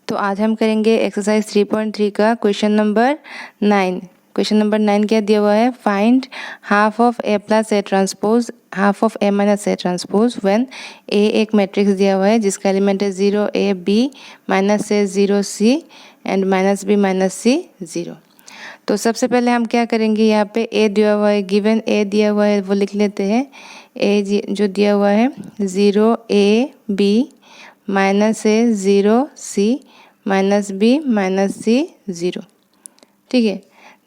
तो आज हम करेंगे एक्सरसाइज 3.3 का क्वेश्चन नंबर 9। क्वेश्चन नंबर 9 क्या दिया हुआ है, find half of A plus A transpose half of A minus A transpose when A एक मैट्रिक्स दिया हुआ है जिसका एलिमेंट है 0 a b minus a 0 c and minus b minus c 0। तो सबसे पहले हम क्या करेंगे, यहाँ पे ए दिया हुआ है, गिवन ए दिया हुआ है वो लिख लेते हैं। ए जो दिया हुआ है 0 a b minus a 0 c minus b minus c 0। ठीक है,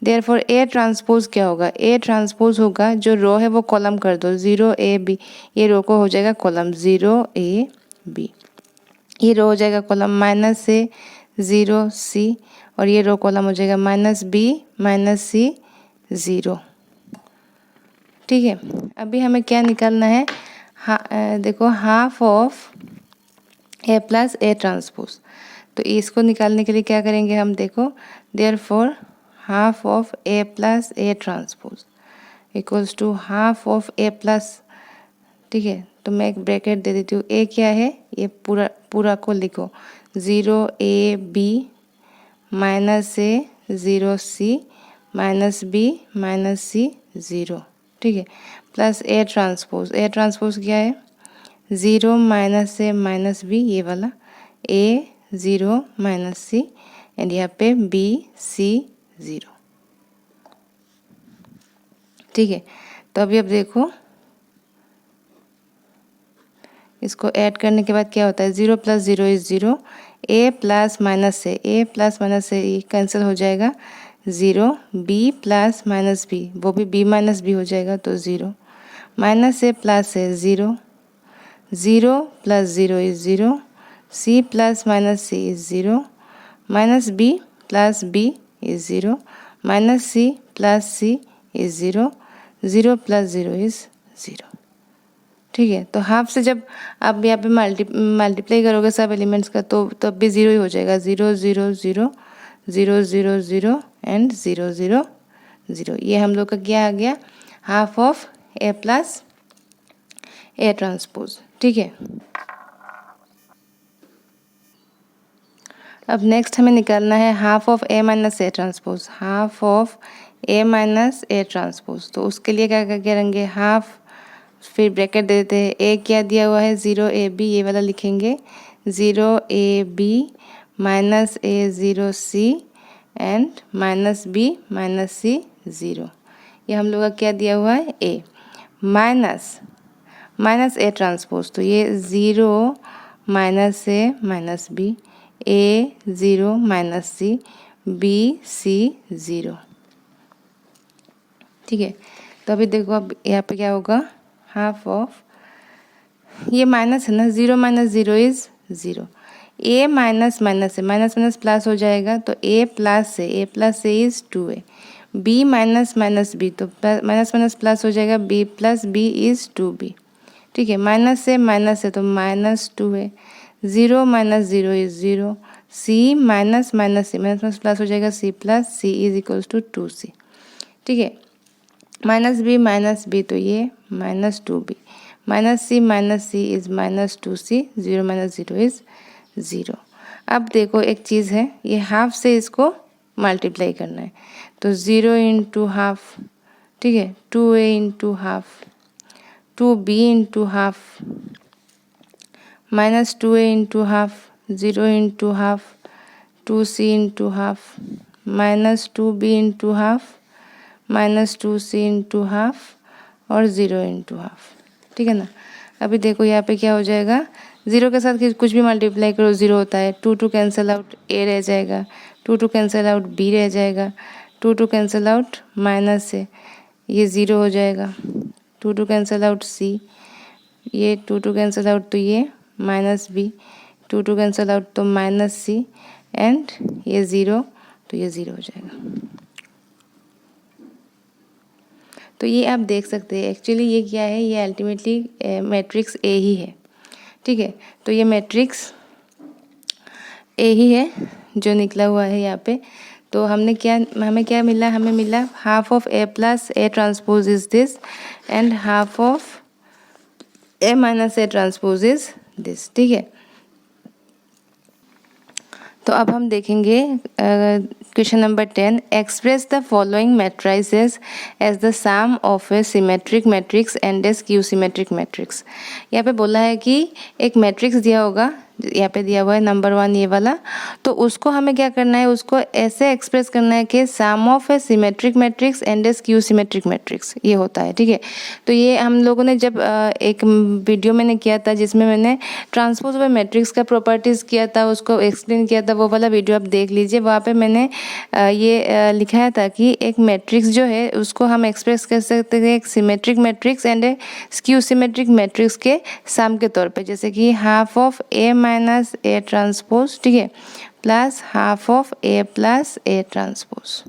देयरफॉर ए ट्रांसपोज क्या होगा, ए ट्रांसपोज होगा जो रो है वो कॉलम कर दो, 0 ए बी, ये रो को हो जाएगा कॉलम 0 ए बी, ये रो हो जाएगा कॉलम माइनस ए 0 सी और ये रो कॉलम हो जाएगा माइनस बी माइनस सी 0। ठीक है, अभी हमें क्या निकालना है, देखो half of A plus A transpose. तो इसको निकालने के लिए क्या करेंगे हम, देखो therefore half of A plus A transpose equals to half of A plus. ठीक है, तो मैं एक ब्रैकेट दे देती हूँ, ए क्या है, ये पूरा को लिखो 0 a b minus a 0 c minus b minus c 0। ठीक है, प्लस ए ट्रांसपोज क्या है 0 माइनस ए माइनस बी, ये वाला ए 0 माइनस सी एंड यहाँ पे बी सी 0। ठीक है, तो अभी अब देखो इसको ऐड करने के बाद क्या होता है, 0 plus 0 is 0, A plus minus से ये कैंसिल हो जाएगा 0, बी प्लस माइनस बी, वो भी बी माइनस बी हो जाएगा तो 0, माइनस ए प्लस है 0, 0 plus 0 is 0, c plus minus c is 0, minus b plus b is 0, minus c plus c is 0, 0 plus 0 is 0। ठीक है, तो हाफ से जब आप यहाँ पे मल्टीप्लाई करोगे सब एलिमेंट्स का तो तब भी 0 ही हो जाएगा, 0 0 0 0 0 0 एंड 0 0 0। ये हम लोग का क्या आ गया, half of A plus A transpose. ठीक है, अब नेक्स्ट हमें निकालना है half of A minus A transpose, half of A minus A transpose. तो उसके लिए क्या करेंगे, हाफ फिर ब्रैकेट दे देते हैं, ए क्या दिया हुआ है 0 ए बी, ये वाला लिखेंगे 0 a b minus a 0 c and minus b minus c 0। ये हम लोग का क्या दिया हुआ है, ए माइनस ए ट्रांसपोज, तो ये 0 माइनस ए माइनस बी, ए 0 माइनस सी, बी सी 0। ठीक है, तो अभी देखो अब यहाँ पे क्या होगा, हाफ ऑफ, ये माइनस है ना, 0 minus 0 is 0, a minus minus है, माइनस माइनस प्लस हो जाएगा तो a plus a is 2a, b minus minus b, तो माइनस माइनस प्लस हो जाएगा, B plus b is 2b। ठीक है, माइनस है तो minus 2a, 0 minus 0 is 0, c minus minus c, minus minus plus हो जाएगा, c plus c is equals to 2c। ठीक है, माइनस बी तो ये minus 2b, minus c is minus 2c, 0 minus 0 is 0। अब देखो एक चीज़ है, ये हाफ से इसको मल्टीप्लाई करना है, तो 0 इंटू हाफ, ठीक है, 2a into half, 2b into half, minus 2a into half, 0 into half, 2c into half, minus 2b into half, minus 2c into half और 0 इंटू हाफ। ठीक है ना, अभी देखो यहाँ पे क्या हो जाएगा, 0 के साथ कुछ भी मल्टीप्लाई करो 0 होता है, 2 कैंसिल आउट a रह जाएगा, 2 कैंसिल आउट b रह जाएगा, 2 कैंसिल आउट माइनस से ये 0 हो जाएगा, 2 कैंसिल आउट c, ये 2 कैंसिल आउट तो ये माइनस b, 2 कैंसिल आउट तो माइनस c एंड ये 0 तो ये 0 हो जाएगा। तो ये आप देख सकते हैं, एक्चुअली ये क्या है, ये अल्टीमेटली मैट्रिक्स ए ही है। ठीक है, तो ये मैट्रिक्स ए ही है जो निकला हुआ है यहाँ पे। तो हमें क्या मिला, हमें मिला half of A plus A transpose is this and half of A minus A transpose is this. ठीक है, तो तो अब हम देखेंगे question number 10, express the following matrices as the sum of a symmetric matrix and a skew symmetric matrix. यहाँ पे बोला है कि एक मैट्रिक्स दिया होगा, यहाँ पे दिया हुआ है नंबर 1 ये वाला, तो उसको हमें क्या करना है, उसको ऐसे एक्सप्रेस करना है कि sum of a symmetric matrix and a skew symmetric matrix, ये होता है, ठीक है। तो ये हम लोगों ने जब एक वीडियो मैंने किया था जिसमें मैंने ट्रांसपोज ऑफ ए मैट्रिक्स का प्रॉपर्टीज़ किया था, उसको एक्सप्लेन किया था, वो वाला वीडियो आप देख लीजिए। वहाँ पे मैंने ये लिखाया था कि एक मैट्रिक्स जो है उसको हम एक्सप्रेस कर सकते हैं एक symmetric matrix and a skew symmetric matrix के सम के तौर पे, जैसे कि half of A minus A transpose, ठीक है, plus half of A plus A transpose.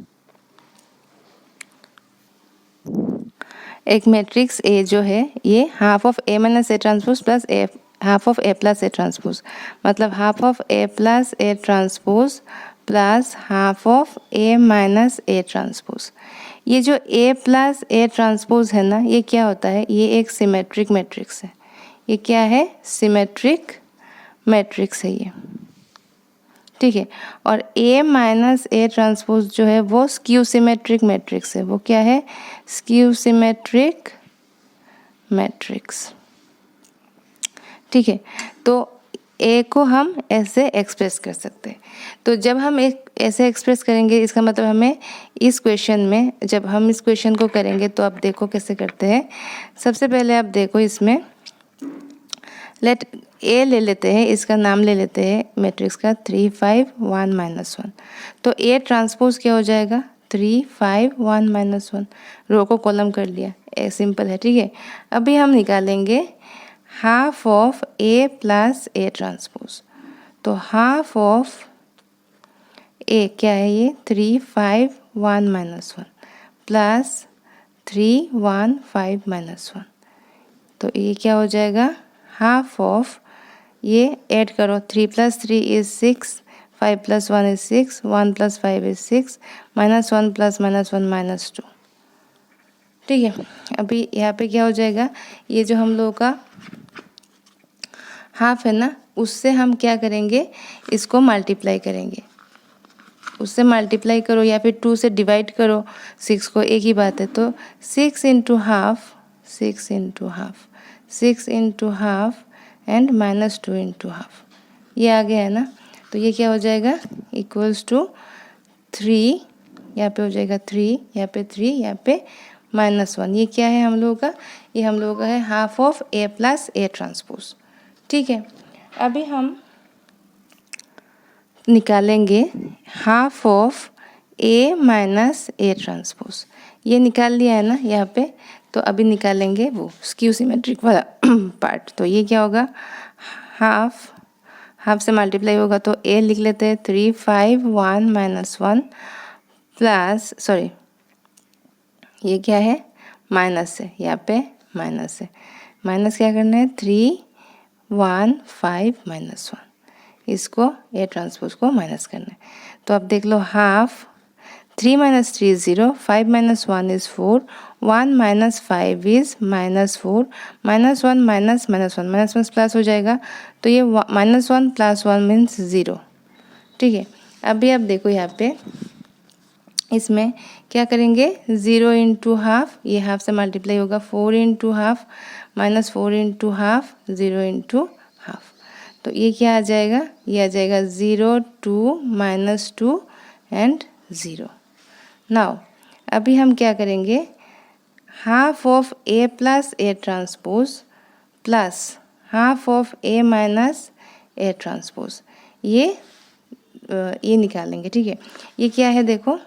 एक मैट्रिक्स ए जो है ये half of A minus A transpose plus A half of A plus A transpose, मतलब half of A plus A transpose plus half of A minus A transpose. ये जो ए plus A transpose है ना, ये क्या होता है, ये एक सिमेट्रिक मैट्रिक्स है। ये क्या है, सिमेट्रिक मैट्रिक्स है ये, ठीक है। और ए माइनस ए ट्रांसपोज जो है वो स्क्यू सिमेट्रिक मैट्रिक्स है। वो क्या है, स्क्यू सिमेट्रिक मैट्रिक्स, ठीक है। तो ए को हम ऐसे एक्सप्रेस कर सकते हैं। तो जब हम एक ऐसे एक्सप्रेस करेंगे, इसका मतलब हमें इस क्वेश्चन में, जब हम इस क्वेश्चन को करेंगे तो आप देखो कैसे करते हैं। सबसे पहले आप देखो, इसमें लेट ए ले लेते हैं, इसका नाम ले लेते हैं मैट्रिक्स का 3 5 1 -1। तो ए ट्रांसपोज क्या हो जाएगा, 3 5 1 -1। रो को कॉलम कर लिया, ए सिंपल है, ठीक है। अभी हम निकालेंगे half of A plus A transpose. तो हाफ ऑफ ए क्या है, ये 3 5 1 -1 प्लस 3 1 5 -1। तो ये क्या हो जाएगा, हाफ ऑफ, ये ऐड करो, 3 + 3 इज 6, 5 + 1 इज 6, 1 + 5 इज 6, -1 + -1 -2, ठीक है। अभी यहाँ पे क्या हो जाएगा, ये जो हम लोगों का हाफ है ना, उससे हम क्या करेंगे, इसको मल्टीप्लाई करेंगे। उससे मल्टीप्लाई करो या फिर 2 से डिवाइड करो 6 को, एक ही बात है। तो 6 × half, 6 × half, 6 × half and -2 × half, ये आ गया है ना। तो ये क्या हो जाएगा, इक्वल्स टू 3, यहाँ पे हो जाएगा 3, यहाँ पे 3, यहाँ पे -1। ये क्या है हम लोगों का, ये हम लोगों का है half of A plus A transpose, ठीक है। अभी हम निकालेंगे half of A minus A transpose. ये निकाल लिया है ना यहाँ पे, तो अभी निकालेंगे वो स्क्यू सिमेट्रिक वाला पार्ट। तो ये क्या होगा, हाफ से मल्टीप्लाई होगा, तो ए लिख लेते हैं 3 5 1 -1 प्लस, सॉरी ये क्या है, माइनस है, यहाँ पे माइनस है, माइनस क्या करना है, 3 1 5 -1, इसको ए ट्रांसपोज को माइनस करना है। तो अब देख लो, half 3 - 3 is 0, 5 - 1 is 4, 1 - 5 is -4, -1 -1 plus हो जाएगा। तो ये -1 + 1 मीन्स 0, ठीक है। अभी आप देखो यहाँ पे, इसमें क्या करेंगे, 0 × हाफ, ये हाफ से मल्टीप्लाई होगा, 4 × हाफ -4 × हाफ, 0 × हाफ। तो ये क्या आ जाएगा, ये आ जाएगा 0 2 -2 एंड 0। नाउ अभी हम क्या करेंगे, half of A plus A transpose plus half of A minus A transpose, ये निकालेंगे, ठीक है। ये क्या है, देखो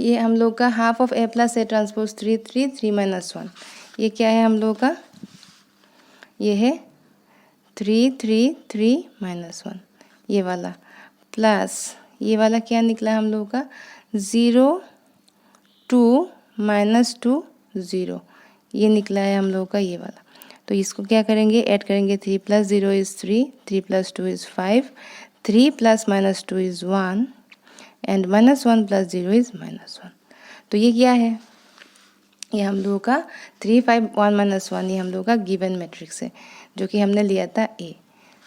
ये हम लोग का half of A plus A transpose 3 3 3 -1। ये क्या है हम लोग का, ये है 3 3 3 -1, ये वाला प्लस ये वाला क्या निकला हम लोग का, 0 2 -2 0, ये निकला है हम लोग का ये वाला। तो इसको क्या करेंगे, ऐड करेंगे, 3 + 0 is 3, 3 + 2 is 5, 3 + -2 is 1 and -1 + 0 is -1। तो ये क्या है, ये हम लोगों का 3 5 1 -1, ये हम लोगों का गिवन मैट्रिक्स है जो कि हमने लिया था ए।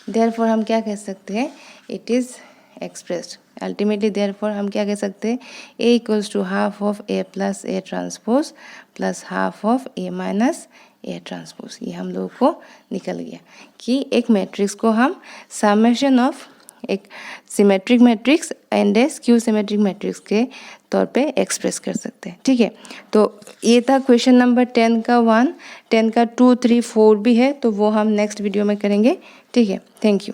देयरफॉर हम क्या कह सकते हैं, it is expressed. Ultimately therefore हम क्या कह सकते हैं, A equals to half of A plus A transpose plus half of A minus A transpose. ये हम लोगों को निकल गया कि एक मैट्रिक्स को हम समेशन ऑफ एक symmetric matrix and a skew symmetric matrix के तौर पे एक्सप्रेस कर सकते हैं। ठीक है, तो ये था क्वेश्चन नंबर 10 का 1, 10 का 2, 3, 4 भी है, तो वो हम नेक्स्ट वीडियो में करेंगे। ठीक है, थैंक यू।